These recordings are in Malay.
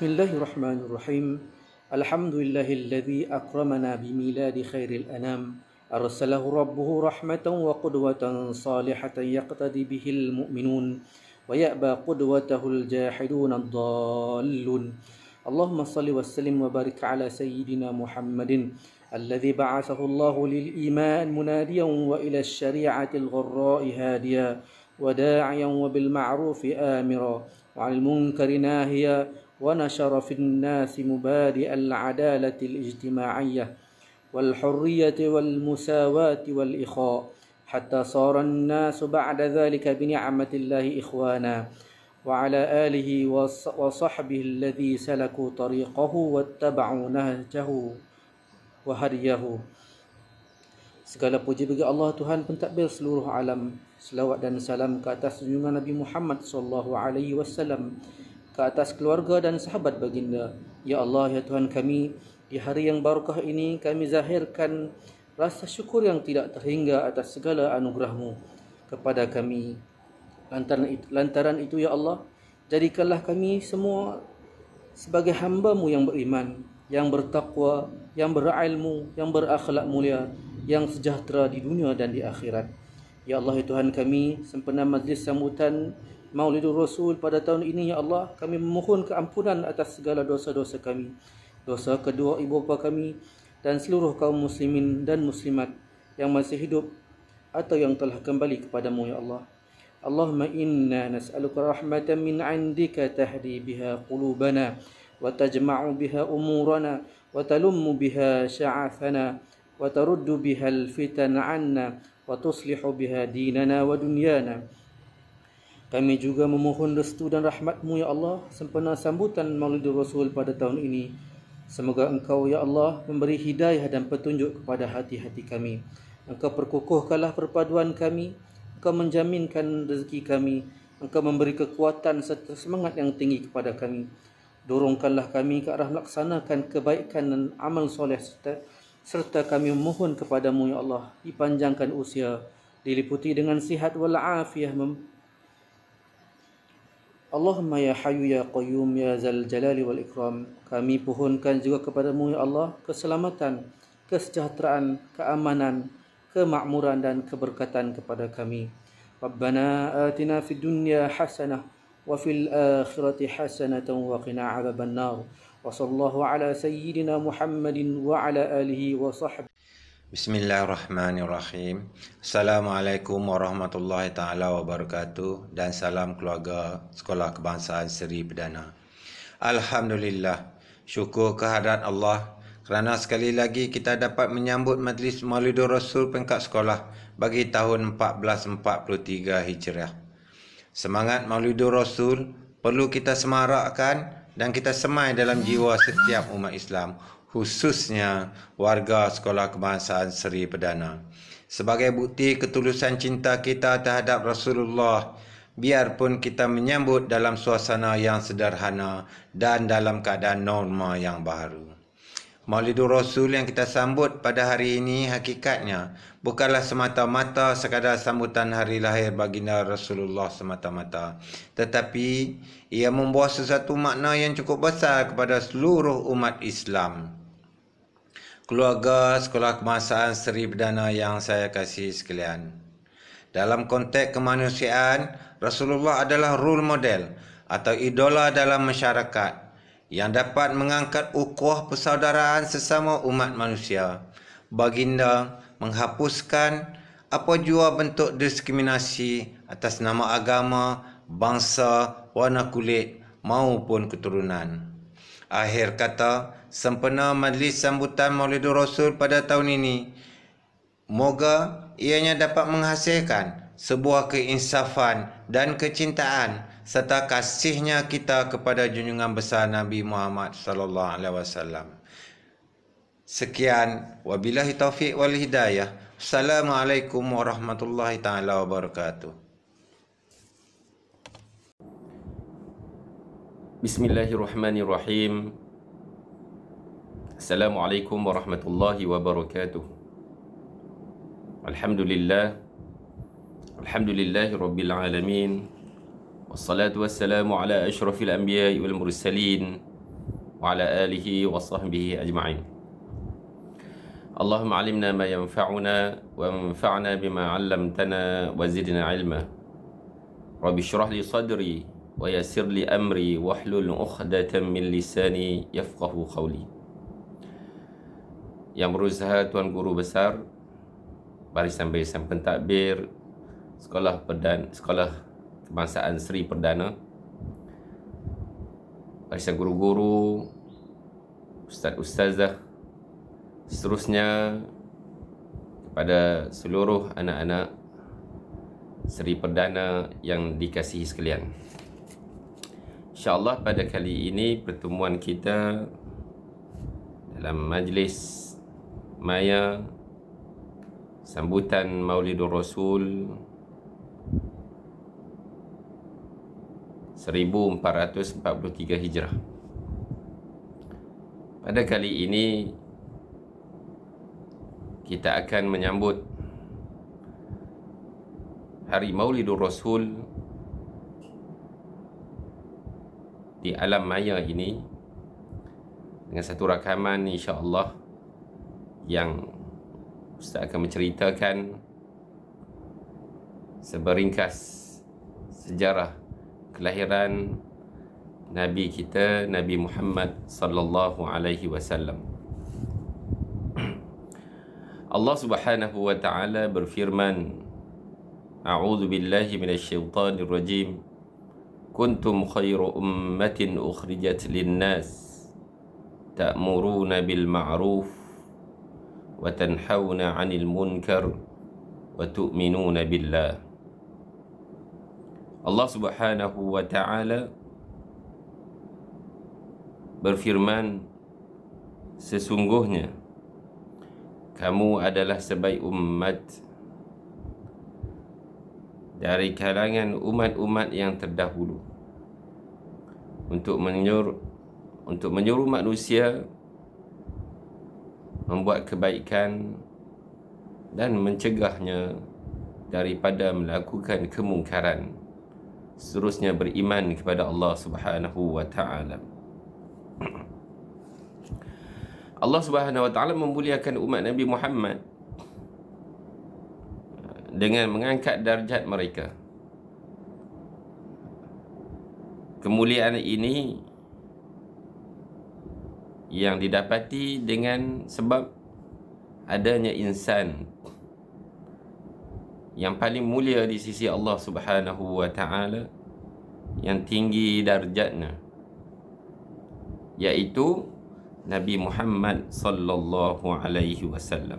Bismillahirrahmanirrahim. Alhamdulillahilladzi akramana bimiladi khairil anam. Arsalahu rabbuhu rahmatan wa qudwatan salihatan yaqtadi bihil mu'minun. Wa ya'ba qudwatahul jahidun ad-dallun. Allahumma salli wa sallim wa barik ala sayyidina Muhammadin alladzi ba'athahu Allahu lil iman munadiyan wa ila syari'atil gharra'i hadiya wa da'iyan wa bil ma'rufi amira wa 'anil munkari nahiya ونشر في الناس مبادئ العدالة الاجتماعية والحرية والمساواة والإخاء حتى صار الناس بعد ذلك بنعمة الله إخوانا وعلى آله وصحبه الذي سلكوا طريقه واتبعوا نهجه وهديه. Segala puji bagi Allah, Tuhan pentadbir seluruh alam. Selawat dan salam ke atas junjungan Nabi Muhammad sallallahu alaihi wasallam, ke atas keluarga dan sahabat baginda. Ya Allah, ya Tuhan kami, di hari yang barakah ini kami zahirkan rasa syukur yang tidak terhingga atas segala anugerah-Mu kepada kami. Lantaran itu ya Allah, jadikanlah kami semua sebagai hamba-Mu yang beriman, yang bertakwa, yang berilmu, yang berakhlak mulia, yang sejahtera di dunia dan di akhirat. Ya Allah, ya Tuhan kami, sempena majlis sambutan Maulidur Rasul pada tahun ini, ya Allah, kami memohon keampunan atas segala dosa-dosa kami, dosa kedua ibu bapa kami, dan seluruh kaum muslimin dan muslimat yang masih hidup atau yang telah kembali kepadamu, ya Allah. Allahumma inna nas'aluka rahmatan min 'indika tahdi biha qulubana wa tajma'u biha umurana wa talummu biha sya'athana wa taruddu biha al-fitan 'anna wa tuslihu biha dinana wa dunyana. Kami juga memohon restu dan rahmat-Mu, ya Allah, sempena sambutan Maulidur Rasul pada tahun ini. Semoga Engkau, ya Allah, memberi hidayah dan petunjuk kepada hati-hati kami. Engkau perkukuhkanlah perpaduan kami, Engkau menjaminkan rezeki kami, Engkau memberi kekuatan serta semangat yang tinggi kepada kami. Dorongkanlah kami ke arah melaksanakan kebaikan dan amal soleh, serta kami memohon kepadamu, ya Allah, dipanjangkan usia, diliputi dengan sihat wal afiyah. Allahumma ya Hayyu ya Qayyum ya Zal Jalali wal Ikram. Kami pohonkan juga kepadamu, ya Allah, keselamatan, kesejahteraan, keamanan, kemakmuran dan keberkatan kepada kami. Rabbana atina fid dunya hasanah wa fil akhirati hasanatan wa qina adzaban nar. Wa sallallahu ala sayyidina Muhammadin wa ala alihi wa sahbihi. Bismillahirrahmanirrahim. Assalamualaikum warahmatullahi ta'ala wabarakatuh, dan salam keluarga Sekolah Kebangsaan Seri Perdana. Alhamdulillah, syukur kehadrat Allah kerana sekali lagi kita dapat menyambut majlis Maulidur Rasul peringkat sekolah bagi tahun 1443 Hijriah. Semangat Maulidur Rasul perlu kita semarakkan dan kita semai dalam jiwa setiap umat Islam, khususnya warga Sekolah Kebangsaan Seri Perdana. Sebagai bukti ketulusan cinta kita terhadap Rasulullah, biarpun kita menyambut dalam suasana yang sederhana dan dalam keadaan norma yang baru. Maulidur Rasul yang kita sambut pada hari ini hakikatnya bukanlah semata-mata sekadar sambutan hari lahir baginda Rasulullah semata-mata, tetapi ia membawa sesuatu makna yang cukup besar kepada seluruh umat Islam. Keluarga Sekolah Kebangsaan Seri Perdana yang saya kasih sekalian, dalam konteks kemanusiaan, Rasulullah adalah role model atau idola dalam masyarakat yang dapat mengangkat ukhuwah persaudaraan sesama umat manusia. Baginda menghapuskan apa jua bentuk diskriminasi atas nama agama, bangsa, warna kulit maupun keturunan. Akhir kata, sempena majlis sambutan Maulidur Rasul pada tahun ini, moga ianya dapat menghasilkan sebuah keinsafan dan kecintaan serta kasihnya kita kepada junjungan besar Nabi Muhammad sallallahu alaihi wasallam. Sekian, wabillahi taufiq wal hidayah. Assalamualaikum warahmatullahi taala wabarakatuh. Bismillahirrahmanirrahim. Assalamualaikum warahmatullahi wabarakatuh. Alhamdulillahi rabbil alamin. Wassalatu wassalamu ala ashrafil anbiya'i wal mursalin وعلى آله وصحبه أجمعين. اللهم علمنا ما ينفعنا وانفعنا بما علمتنا وزدنا علما. رب اشرح لي صدري ويسر لي أمري واحلل عقدة من لساني يفقه قولي. Yang berusaha Tuan Guru Besar Barisan-Barisan Pentadbir Sekolah Kebangsaan Seri Perdana, barisan guru-guru, ustaz-ustazah, seterusnya kepada seluruh anak-anak Seri Perdana yang dikasihi sekalian. InsyaAllah pada kali ini pertemuan kita dalam majlis maya sambutan Maulidur Rasul 1443 Hijrah. Pada kali ini kita akan menyambut Hari Maulidur Rasul di alam maya ini dengan satu rakaman insya-Allah yang Ustaz akan menceritakan seberingkas sejarah kelahiran Nabi kita, Nabi Muhammad sallallahu alaihi wasallam. Allah Subhanahu wa taala berfirman, A'udzu billahi minasyaitonir rajim. Kuntum khairu ummatin ukhrijat lin-nas ta'muruna bil ma'ruf wa tanhauna 'anil munkar wa tu'minuna billah. Allah Subhanahu wa taala berfirman, sesungguhnya kamu adalah sebaik umat dari kalangan umat-umat yang terdahulu untuk menyuruh manusia membuat kebaikan dan mencegahnya daripada melakukan kemungkaran, seterusnya beriman kepada Allah Subhanahu wa taala. Allah Subhanahu wa taala memuliakan umat Nabi Muhammad dengan mengangkat darjat mereka. Kemuliaan ini yang didapati dengan sebab adanya insan yang paling mulia di sisi Allah Subhanahu wa taala, yang tinggi darjatnya, yaitu Nabi Muhammad sallallahu alaihi wasallam.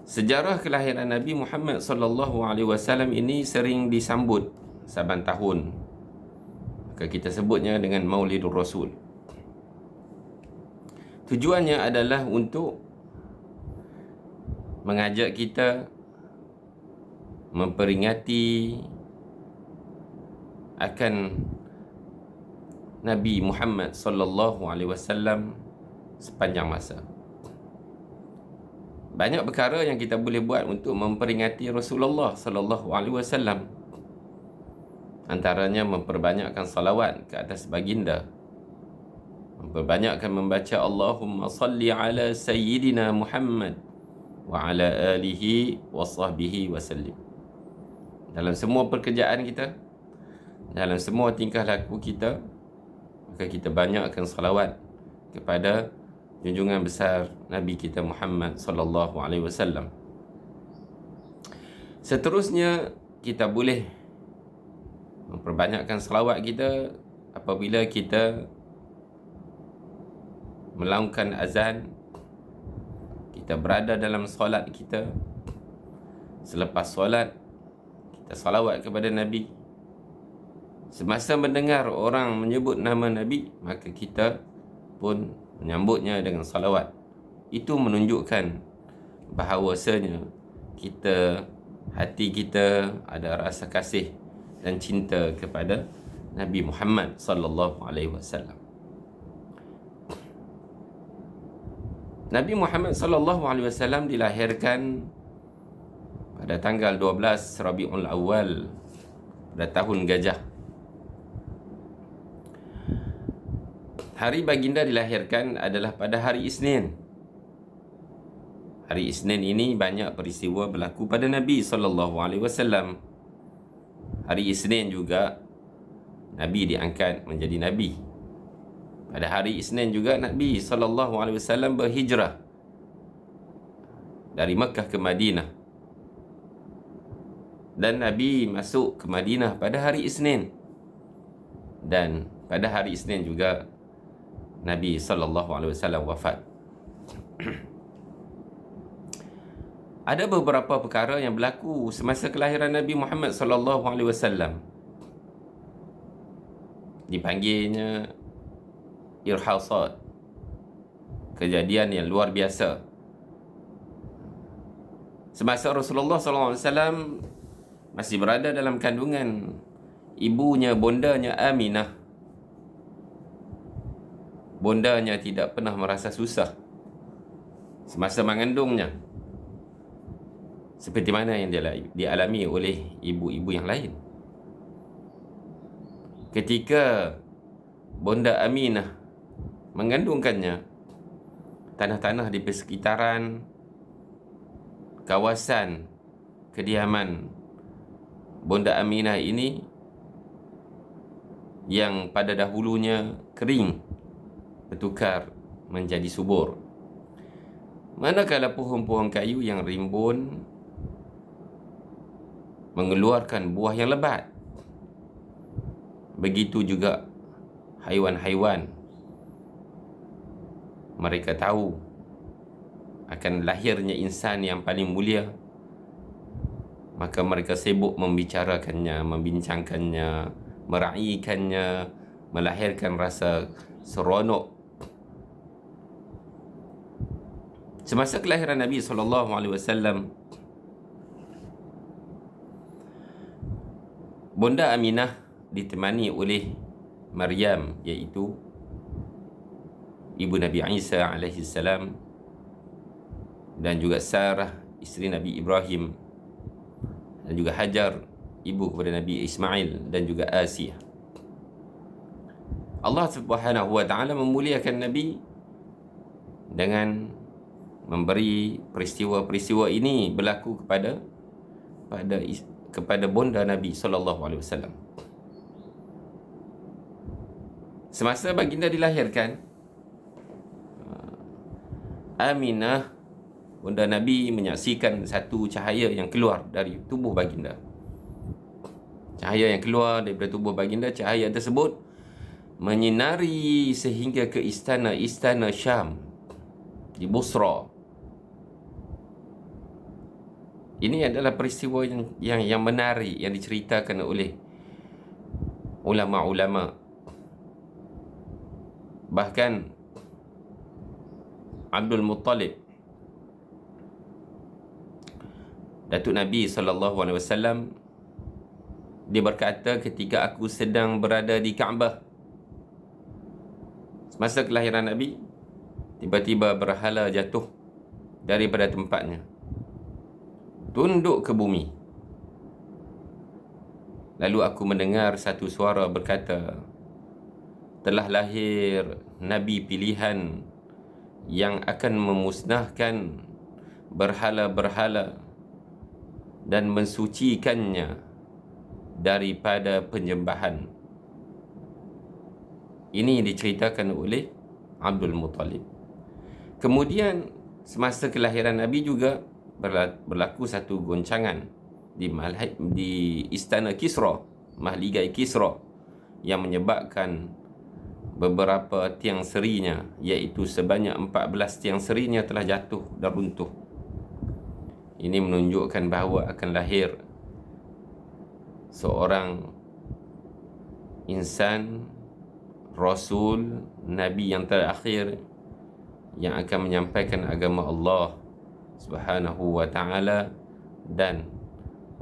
Sejarah kelahiran Nabi Muhammad sallallahu alaihi wasallam ini sering disambut saban tahun. Maka kita sebutnya dengan Maulidur Rasul. Tujuannya adalah untuk mengajak kita memperingati akan Nabi Muhammad sallallahu alaihi wasallam sepanjang masa. Banyak perkara yang kita boleh buat untuk memperingati Rasulullah sallallahu alaihi wasallam. Antaranya memperbanyakkan salawat ke atas baginda, memperbanyakkan membaca Allahumma salli ala sayyidina Muhammad wa ala alihi wa sahbihi wa sallim. Dalam semua pekerjaan kita, dalam semua tingkah laku kita, maka kita banyakkan salawat kepada junjungan besar Nabi kita Muhammad sallallahu alaihi wasallam. Seterusnya kita boleh memperbanyakkan selawat kita apabila kita melakukan azan, kita berada dalam solat kita. Selepas solat, kita salawat kepada Nabi. Semasa mendengar orang menyebut nama Nabi, maka kita pun menyambutnya dengan salawat. Itu menunjukkan bahawasanya hati kita ada rasa kasih dan cinta kepada Nabi Muhammad sallallahu alaihi wasallam. Nabi Muhammad sallallahu alaihi wasallam dilahirkan pada tanggal 12 Rabiul Awal pada tahun gajah. Hari baginda dilahirkan adalah pada hari Isnin. Hari Isnin ini banyak peristiwa berlaku pada Nabi SAW. Hari Isnin juga Nabi diangkat menjadi Nabi. Pada hari Isnin juga Nabi SAW berhijrah dari Mekah ke Madinah. Dan Nabi masuk ke Madinah pada hari Isnin. Dan pada hari Isnin juga Nabi SAW wafat. Ada beberapa perkara yang berlaku semasa kelahiran Nabi Muhammad SAW. Dipanggilnya irhasat, kejadian yang luar biasa. Semasa Rasulullah SAW masih berada dalam kandungan ibunya, bondanya Aminah, bondanya tidak pernah merasa susah semasa mengandungnya, seperti mana yang dialami oleh ibu-ibu yang lain. Ketika bonda Aminah mengandungkannya, tanah-tanah di persekitaran kawasan kediaman bonda Aminah ini yang pada dahulunya kering bertukar menjadi subur. Manakala pohon-pohon kayu yang rimbun mengeluarkan buah yang lebat, begitu juga haiwan-haiwan. Mereka tahu akan lahirnya insan yang paling mulia, maka mereka sibuk membicarakannya, membincangkannya, meraihkannya, melahirkan rasa seronok. Semasa kelahiran Nabi SAW, bonda Aminah ditemani oleh Maryam, iaitu ibu Nabi Isa AS, dan juga Sarah, isteri Nabi Ibrahim, dan juga Hajar, ibu kepada Nabi Ismail, dan juga Asiyah. Allah Subhanahu wa ta'ala memuliakan Nabi dengan memberi peristiwa-peristiwa ini berlaku kepada bonda Nabi SAW. Semasa baginda dilahirkan, Aminah, bonda Nabi, menyaksikan satu cahaya yang keluar dari tubuh baginda. Cahaya yang keluar daripada tubuh baginda, cahaya tersebut menyinari sehingga ke istana Syam di Busra. Ini adalah peristiwa yang menarik yang diceritakan oleh ulama-ulama. Bahkan Abdul Muttalib, Datuk Nabi SAW, dia berkata, ketika aku sedang berada di Kaabah semasa kelahiran Nabi, tiba-tiba berhala jatuh daripada tempatnya, tunduk ke bumi. Lalu aku mendengar satu suara berkata, telah lahir Nabi pilihan yang akan memusnahkan berhala-berhala dan mensucikannya daripada penyembahan. Ini diceritakan oleh Abdul Muttalib. Kemudian semasa kelahiran Nabi juga berlaku satu goncangan di istana Kisra, Mahligai Kisra, yang menyebabkan beberapa tiang serinya, iaitu sebanyak 14 tiang serinya telah jatuh dan runtuh. Ini menunjukkan bahawa akan lahir seorang insan, Rasul, Nabi yang terakhir, yang akan menyampaikan agama Allah Subhanahu wa ta'ala dan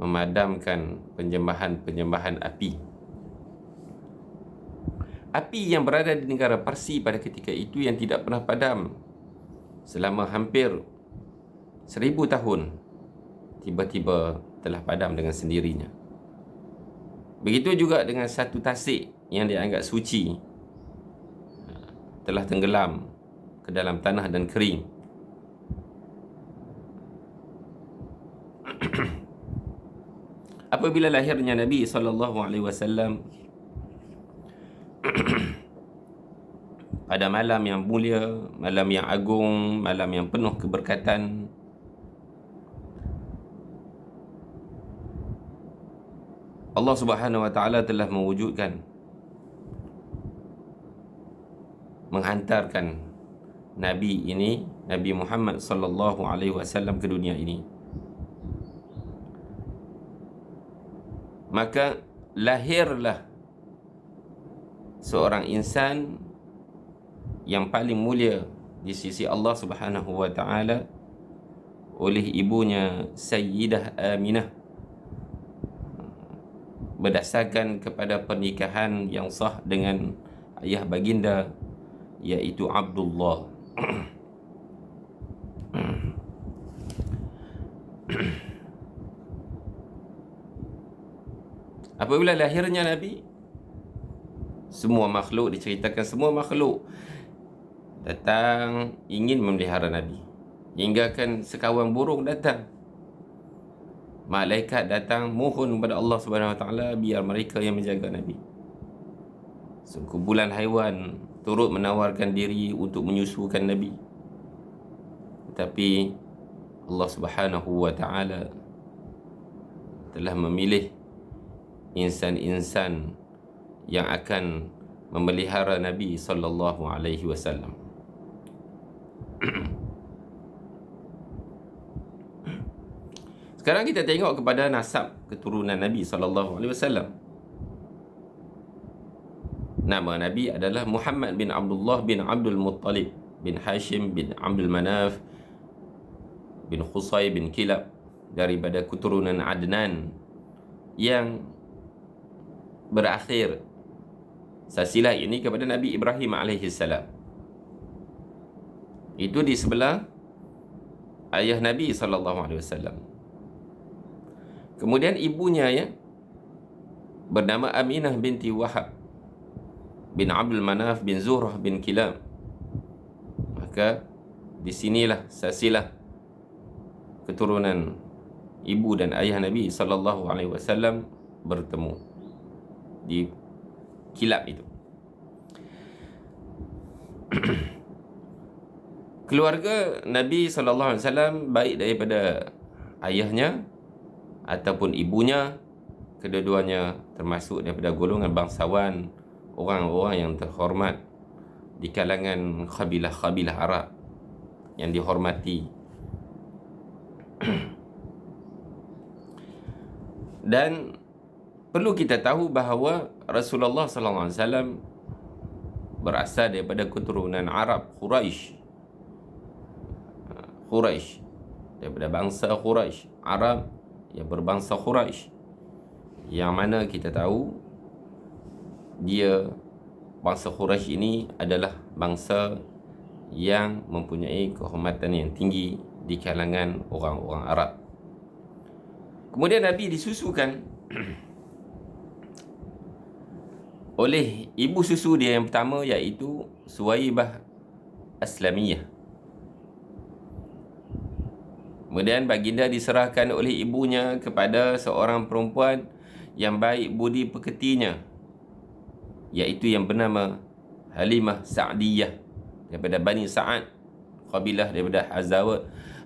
memadamkan penyembahan api. Api yang berada di negara Parsi pada ketika itu yang tidak pernah padam selama hampir 1000 tahun, tiba-tiba telah padam dengan sendirinya. Begitu juga dengan satu tasik yang dianggap suci telah tenggelam ke dalam tanah dan kering. Apabila lahirnya Nabi SAW pada malam yang mulia, malam yang agung, malam yang penuh keberkatan, Allah Subhanahu wa taala telah mewujudkan, menghantarkan Nabi ini, Nabi Muhammad sallallahu alaihi wasallam ke dunia ini. Maka lahirlah seorang insan yang paling mulia di sisi Allah Subhanahu wa taala oleh ibunya Sayyidah Aminah, berdasarkan kepada pernikahan yang sah dengan ayah baginda, iaitu Abdullah. Apabila lahirnya Nabi, semua makhluk, diceritakan semua makhluk datang ingin memelihara Nabi. Hingga kan sekawan burung datang, malaikat datang mohon kepada Allah Subhanahu Wa Taala biar mereka yang menjaga Nabi. Sekumpulan haiwan turut menawarkan diri untuk menyusukan Nabi, tetapi Allah Subhanahu Wa Taala telah memilih insan-insan yang akan memelihara Nabi sallallahu alaihi wasallam. Sekarang kita tengok kepada nasab keturunan Nabi sallallahu alaihi wasallam. Nama Nabi adalah Muhammad bin Abdullah bin Abdul Muttalib bin Hashim bin Abdul Manaf bin Qusay bin Kilab, daripada keturunan Adnan yang berakhir silsilah ini kepada Nabi Ibrahim alaihi salam. Itu di sebelah ayah Nabi sallallahu alaihi wasallam. Kemudian ibunya ya bernama Aminah binti Wahab bin Abdul Manaf bin Zuhrah bin Kilab. Maka di sinilah silsilah keturunan ibu dan ayah Nabi sallallahu alaihi wasallam bertemu di Kilab itu. Keluarga Nabi sallallahu alaihi wasallam, baik daripada ayahnya ataupun ibunya, kedua-duanya termasuk daripada golongan bangsawan, orang-orang yang terhormat di kalangan kabilah-kabilah Arab yang dihormati. Dan perlu kita tahu bahawa Rasulullah sallallahu alaihi wasallam berasal daripada keturunan Arab Quraisy. Quraisy, daripada bangsa Quraisy, Arab yang berbangsa Quraisy, yang mana kita tahu dia, bangsa Quraisy ini adalah bangsa yang mempunyai kehormatan yang tinggi di kalangan orang-orang Arab. Kemudian Nabi disusukan oleh ibu susu dia yang pertama, iaitu Suwaibah Aslamiyah. Kemudian baginda diserahkan oleh ibunya kepada seorang perempuan yang baik budi pekertinya, iaitu yang bernama Halimah Sa'diyah, daripada Bani Sa'ad, kabilah daripada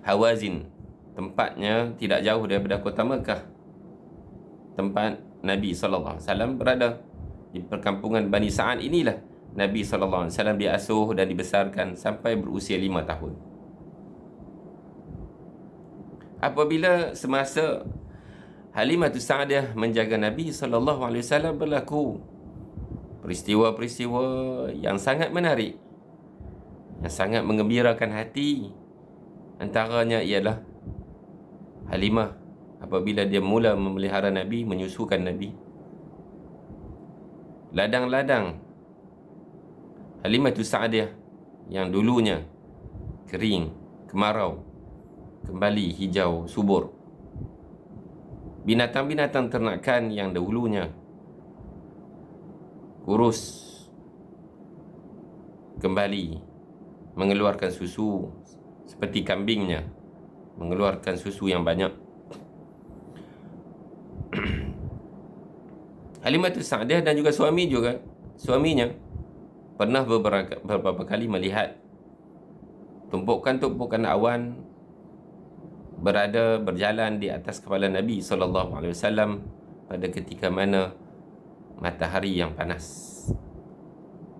Hawazin. Tempatnya tidak jauh daripada kota Mekah, tempat Nabi SAW berada. Di perkampungan Bani Sa'ad inilah Nabi SAW diasuh dan dibesarkan sampai berusia 5 tahun. Apabila semasa Halimah Sa'diyah menjaga Nabi SAW, berlaku peristiwa-peristiwa yang sangat menarik, yang sangat menggembirakan hati. Antaranya ialah Halimah apabila dia mula memelihara Nabi, menyusukan Nabi, ladang-ladang Halimah Sa'diyah yang dulunya kering, kemarau, kembali hijau subur. Binatang-binatang ternakan yang dahulunya kurus kembali, mengeluarkan susu seperti kambingnya, mengeluarkan susu yang banyak. Halimatus Sa'diyah dan juga suaminya pernah beberapa kali melihat tumpukan-tumpukan awan berjalan di atas kepala Nabi SAW pada ketika mana matahari yang panas,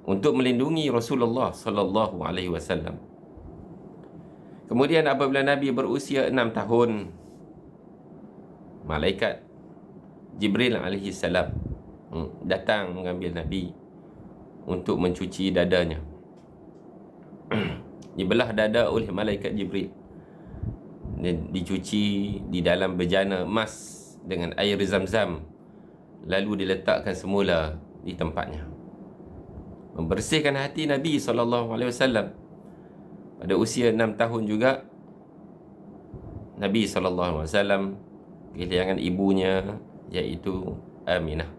untuk melindungi Rasulullah SAW. Kemudian apabila Nabi berusia 6 tahun, malaikat Jibril AS datang mengambil Nabi untuk mencuci dadanya. Dibelah dada oleh malaikat Jibril dan dicuci di dalam bejana emas dengan air Zam-Zam, lalu diletakkan semula di tempatnya, membersihkan hati Nabi SAW. Pada usia 6 tahun juga Nabi SAW kehilangan ibunya, iaitu Aminah.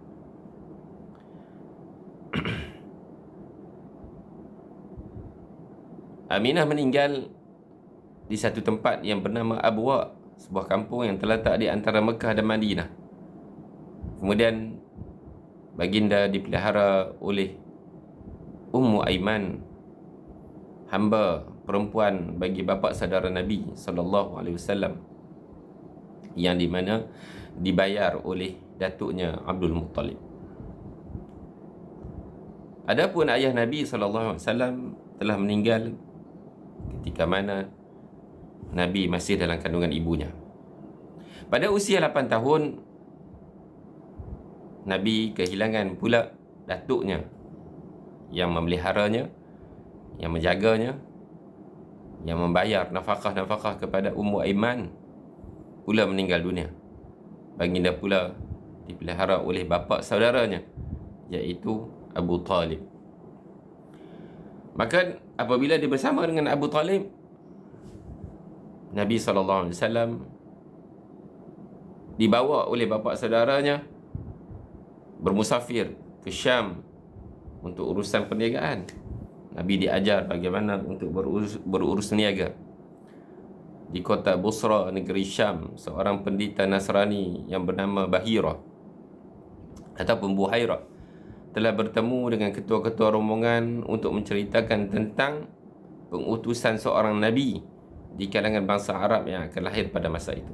Aminah meninggal di satu tempat yang bernama Abwa, sebuah kampung yang terletak di antara Mekah dan Madinah. Kemudian baginda dipelihara oleh Ummu Aiman, hamba perempuan bagi bapa saudara Nabi SAW, yang dimana dibayar oleh datuknya Abdul Muttalib. Adapun ayah Nabi SAW telah meninggal ketika mana Nabi masih dalam kandungan ibunya. Pada usia 8 tahun, Nabi kehilangan pula datuknya yang memeliharanya, yang menjaganya, yang membayar nafkah-nafkah kepada Ummu Aiman, pula meninggal dunia. Baginda pula dipelihara oleh bapa saudaranya, iaitu Abu Talib. Maka apabila dia bersama dengan Abu Talib, Nabi SAW dibawa oleh bapa saudaranya bermusafir ke Syam untuk urusan perniagaan. Nabi diajar bagaimana untuk berurus niaga. Di kota Busra, negeri Syam, seorang pendeta Nasrani yang bernama Bahira ataupun Buhaira telah bertemu dengan ketua-ketua rombongan untuk menceritakan tentang pengutusan seorang Nabi di kalangan bangsa Arab yang akan lahir pada masa itu.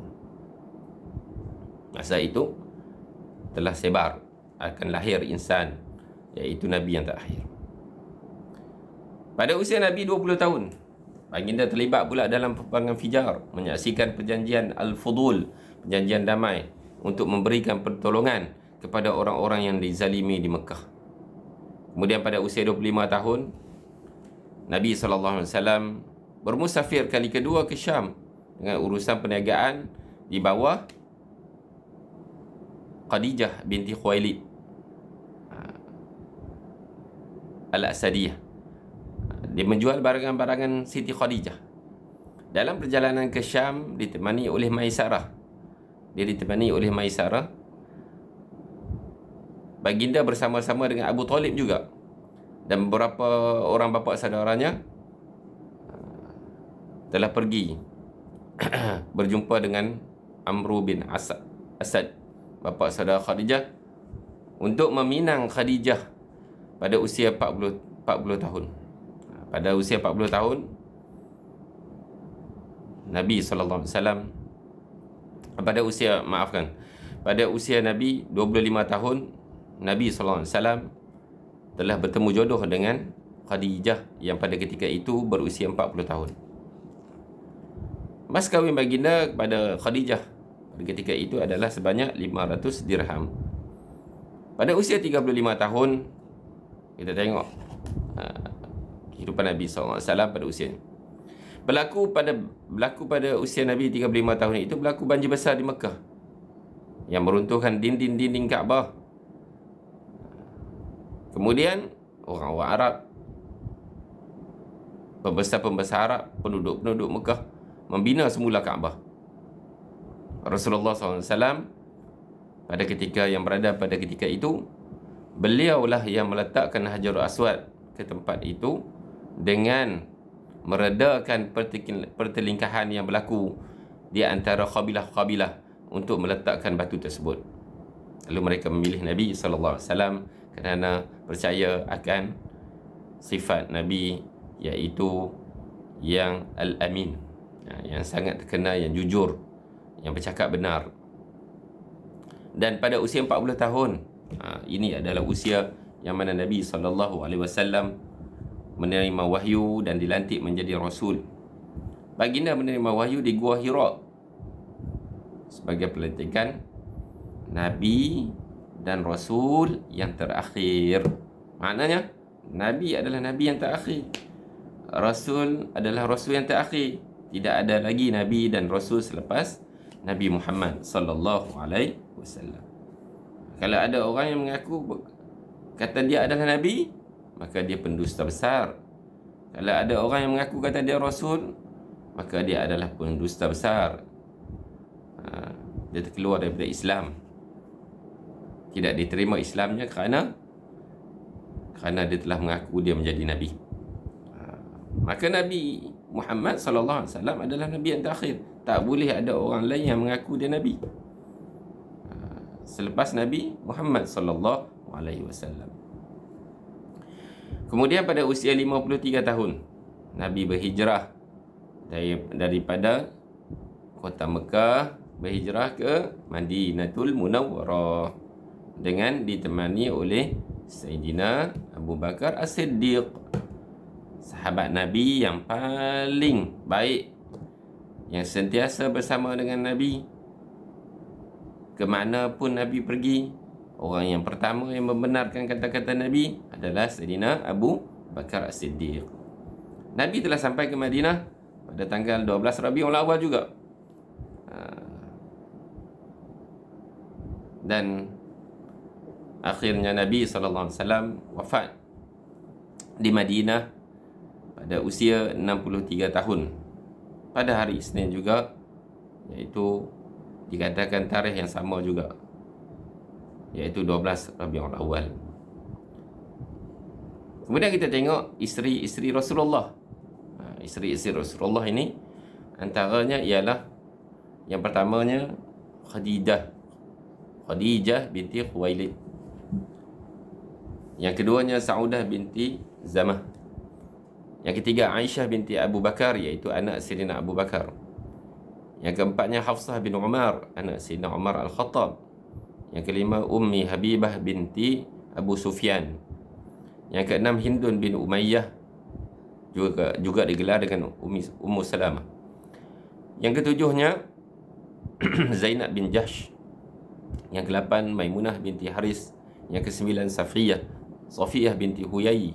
Masa itu telah sebar akan lahir insan, iaitu Nabi yang terakhir. Pada usia Nabi 20 tahun, baginda terlibat pula dalam peperangan Fijar, menyaksikan perjanjian Al-Fudul, perjanjian damai, untuk memberikan pertolongan kepada orang-orang yang dizalimi di Mekah. Kemudian pada usia 25 tahun, Nabi SAW bermusafir kali kedua ke Syam dengan urusan perniagaan di bawah Khadijah binti Khuwailid Al-Asadiyah. Dia menjual barangan-barangan Siti Khadijah. Dalam perjalanan ke Syam ditemani oleh Maisarah. Baginda bersama-sama dengan Abu Talib juga, dan beberapa orang bapa saudaranya telah pergi berjumpa dengan Amru bin Asad, bapa saudara Khadijah, untuk meminang Khadijah pada usia 40 tahun. Pada usia 40 tahun, Nabi SAW pada usia Nabi 25 tahun, Nabi SAW telah bertemu jodoh dengan Khadijah yang pada ketika itu berusia 40 tahun. Mas kahwin baginda kepada Khadijah pada ketika itu adalah sebanyak 500 dirham. Pada usia 35 tahun, kita tengok kehidupan Nabi SAW pada usianya. Berlaku pada usia Nabi 35 tahun itu berlaku banjir besar di Mekah yang meruntuhkan dinding-dinding Kaabah. Kemudian orang-orang Arab, pembesar-pembesar Arab, penduduk Mekah membina semula Kaabah. Rasulullah SAW pada ketika yang berada pada ketika itu beliaulah yang meletakkan Hajarul Aswad ke tempat itu dengan meredakan pertelingkahan yang berlaku di antara kabilah-kabilah untuk meletakkan batu tersebut. Lalu mereka memilih Nabi SAW kerana percaya akan sifat Nabi, iaitu yang Al-Amin, yang sangat terkenal, yang jujur, yang bercakap benar. Dan pada usia 40 tahun, ini adalah usia yang mana Nabi SAW menerima wahyu dan dilantik menjadi Rasul. Baginda menerima wahyu di Gua Hira sebagai pelantikan Nabi dan Rasul yang terakhir. Maknanya, Nabi adalah Nabi yang terakhir, Rasul adalah Rasul yang terakhir. Tidak ada lagi Nabi dan Rasul selepas Nabi Muhammad sallallahu alaihi wasallam. Kalau ada orang yang mengaku kata dia adalah Nabi, maka dia pendusta besar. Kalau ada orang yang mengaku kata dia Rasul, maka dia adalah pendusta besar. Dia terkeluar daripada Islam. Tidak diterima Islamnya kerana dia telah mengaku dia menjadi Nabi. Maka Nabi Muhammad sallallahu alaihi wasallam adalah Nabi yang terakhir. Tak boleh ada orang lain yang mengaku dia Nabi selepas Nabi Muhammad sallallahu alaihi wasallam. Kemudian pada usia 53 tahun, Nabi berhijrah daripada kota Mekah, berhijrah ke Madinatul Munawwarah dengan ditemani oleh Sayyidina Abu Bakar As-Siddiq, sahabat Nabi yang paling baik, yang sentiasa bersama dengan Nabi kemana pun Nabi pergi. Orang yang pertama yang membenarkan kata-kata Nabi adalah Sayyidina Abu Bakar As-Siddiq. Nabi telah sampai ke Madinah pada tanggal 12 Rabiul Awal juga. Dan akhirnya Nabi SAW wafat di Madinah pada usia 63 tahun pada hari Isnin juga, iaitu dikatakan tarikh yang sama juga, iaitu 12 Rabiul Awal. Kemudian kita tengok isteri-isteri Rasulullah. Isteri-isteri Rasulullah ini antaranya ialah, yang pertamanya Khadijah binti Khuwailid. Yang keduanya Saudah binti Zamah. Yang ketiga Aisyah binti Abu Bakar, iaitu anak Sayyidina Abu Bakar. Yang keempatnya Hafsah bin Umar, anak Sayyidina Umar Al-Khattab. Yang kelima Ummi Habibah binti Abu Sufyan. Yang keenam Hindun bin Umayyah, juga digelar dengan Ummu Salamah. Yang ketujuhnya Zainab bin Jahsh. Yang ke-8 Maimunah binti Haris. Yang ke-9 Safiyah binti Huyai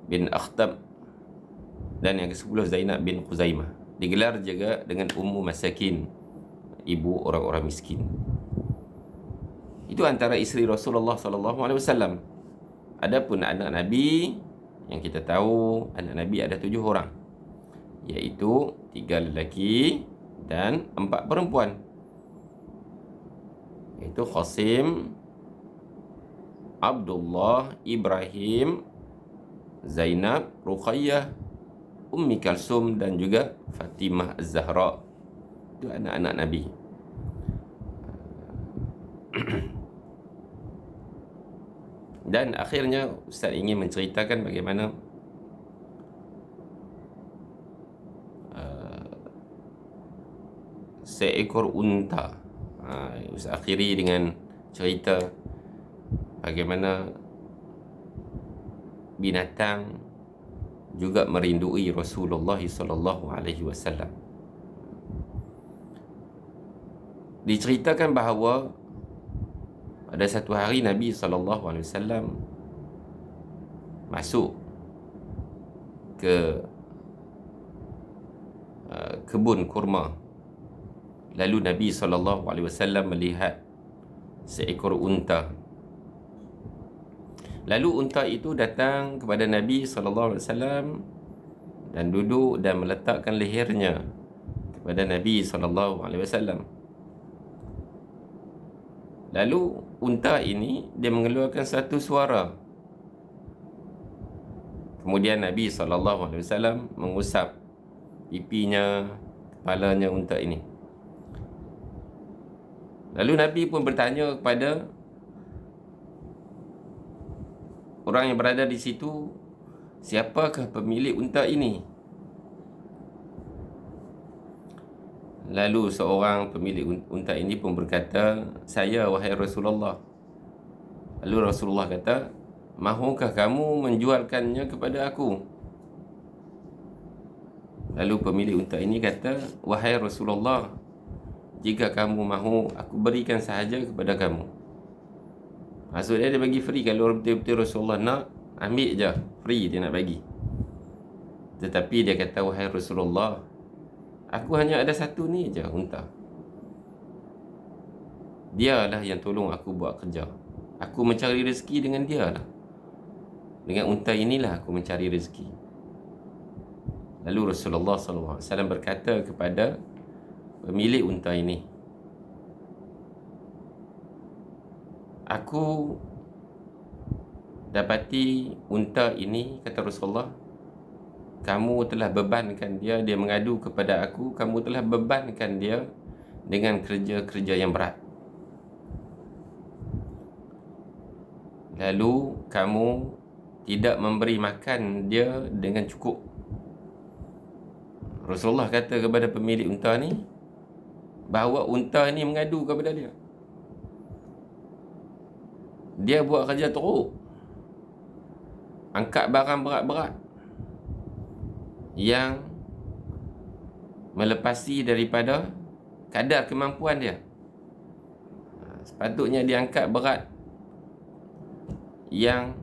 bin Akhtab. Dan yang ke-10 Zainab bin Khuzaimah. Digelar juga dengan Ummu Masakin, ibu orang-orang miskin. Itu antara isteri Rasulullah SAW. Adapun anak Nabi, yang kita tahu anak Nabi ada 7 orang, iaitu 3 lelaki dan 4 perempuan, iaitu Qasim, Abdullah, Ibrahim, Zainab, Ruqayyah, Ummi Kalsum dan juga Fatimah Az-Zahra. Itu anak-anak Nabi. Dan akhirnya Ustaz ingin menceritakan bagaimana seekor unta. Ustaz akhiri dengan cerita bagaimana binatang juga merindui Rasulullah sallallahu alaihi wasallam. Diceritakan bahawa pada satu hari Nabi SAW masuk ke kebun kurma. Lalu Nabi SAW melihat seekor unta. Lalu unta itu datang kepada Nabi SAW dan duduk dan meletakkan lehernya kepada Nabi SAW. Lalu unta ini dia mengeluarkan satu suara. Kemudian Nabi SAW mengusap pipinya, kepalanya unta ini. Lalu Nabi pun bertanya kepada orang yang berada di situ, siapakah pemilik unta ini? Lalu seorang pemilik unta ini pun berkata, saya wahai Rasulullah. Lalu Rasulullah kata, mahukah kamu menjualkannya kepada aku? Lalu pemilik unta ini kata, wahai Rasulullah, jika kamu mahu, aku berikan sahaja kepada kamu. Maksudnya dia bagi free. Kalau betul-betul Rasulullah nak, ambil je, free dia nak bagi. Tetapi dia kata, wahai Rasulullah, aku hanya ada satu ni je unta. Dialah yang tolong aku buat kerja. Aku mencari rezeki dengan dia lah. Dengan unta inilah aku mencari rezeki. Lalu Rasulullah SAW berkata kepada pemilik unta ini, aku dapati unta ini, kata Rasulullah, kamu telah bebankan dia, dia mengadu kepada aku, kamu telah bebankan dia dengan kerja-kerja yang berat. Lalu kamu tidak memberi makan dia dengan cukup. Rasulullah kata kepada pemilik unta ni bahawa unta ni mengadu kepada dia. Dia buat kerja teruk, angkat barang berat-berat yang melepasi daripada kadar kemampuan dia. Sepatutnya dia angkat berat yang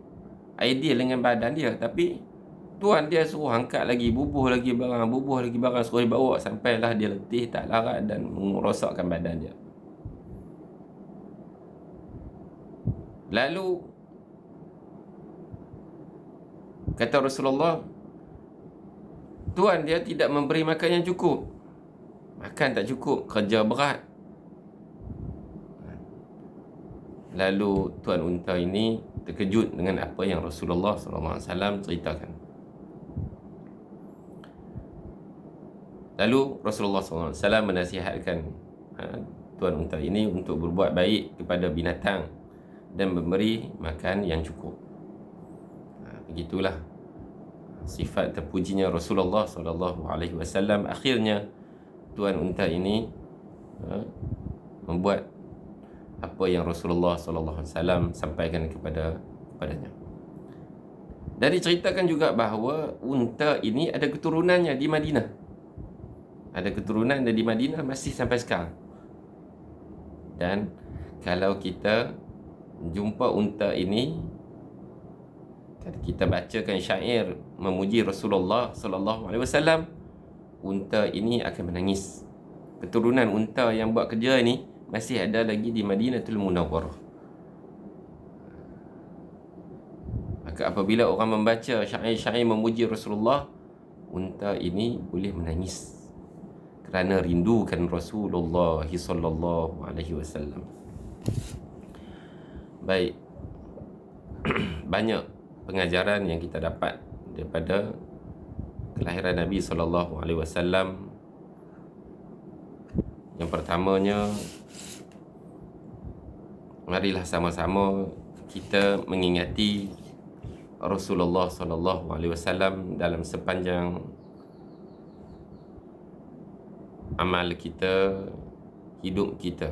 ideal dengan badan dia, tapi tuan dia suruh angkat lagi, bubuh lagi barang, suruh dibawa sampailah dia letih, tak larat dan merosakkan badan dia. Lalu kata Rasulullah, tuan dia tidak memberi makan yang cukup. Makan tak cukup, kerja berat. Lalu tuan unta ini terkejut dengan apa yang Rasulullah SAW ceritakan. Lalu Rasulullah SAW menasihatkan tuan unta ini untuk berbuat baik kepada binatang dan memberi makan yang cukup. Begitulah sifat terpujinya Rasulullah SAW. Akhirnya tuan unta ini membuat apa yang Rasulullah SAW sampaikan kepadanya. Dan diceritakan juga bahawa unta ini ada keturunannya di Madinah. Ada keturunan di Madinah masih sampai sekarang. Dan kalau kita jumpa unta ini, kita bacakan syair memuji Rasulullah SAW, unta ini akan menangis. Keturunan unta yang buat kerja ini masih ada lagi di Madinatul Munawwarah. Maka apabila orang membaca syair-syair memuji Rasulullah, unta ini boleh menangis kerana rindukan Rasulullah SAW. Baik, banyak pengajaran yang kita dapat daripada kelahiran Nabi SAW. Yang pertamanya, marilah sama-sama kita mengingati Rasulullah SAW dalam sepanjang amal kita, hidup kita.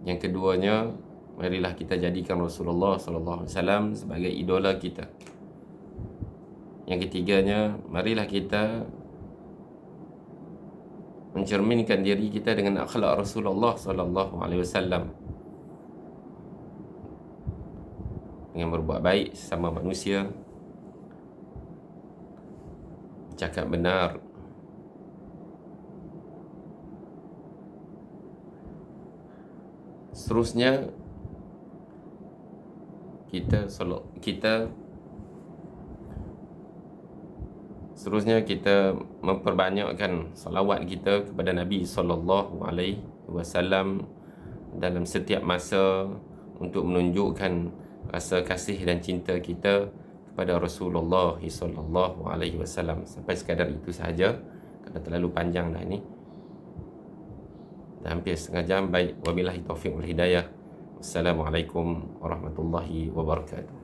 Yang keduanya, marilah kita jadikan Rasulullah SAW sebagai idola kita. Yang ketiganya, marilah kita mencerminkan diri kita dengan akhlak Rasulullah SAW, dengan berbuat baik sesama manusia, cakap benar, seterusnya kita memperbanyakkan salawat kita kepada Nabi SAW dalam setiap masa, untuk menunjukkan rasa kasih dan cinta kita kepada Rasulullah sallallahu alaihi wasallam. Sampai sekadar itu sahaja, kerana terlalu panjang dah ni. Dah hampir setengah jam. Baik, wabillahi taufiq wal hidayah. Assalamualaikum warahmatullahi wabarakatuh.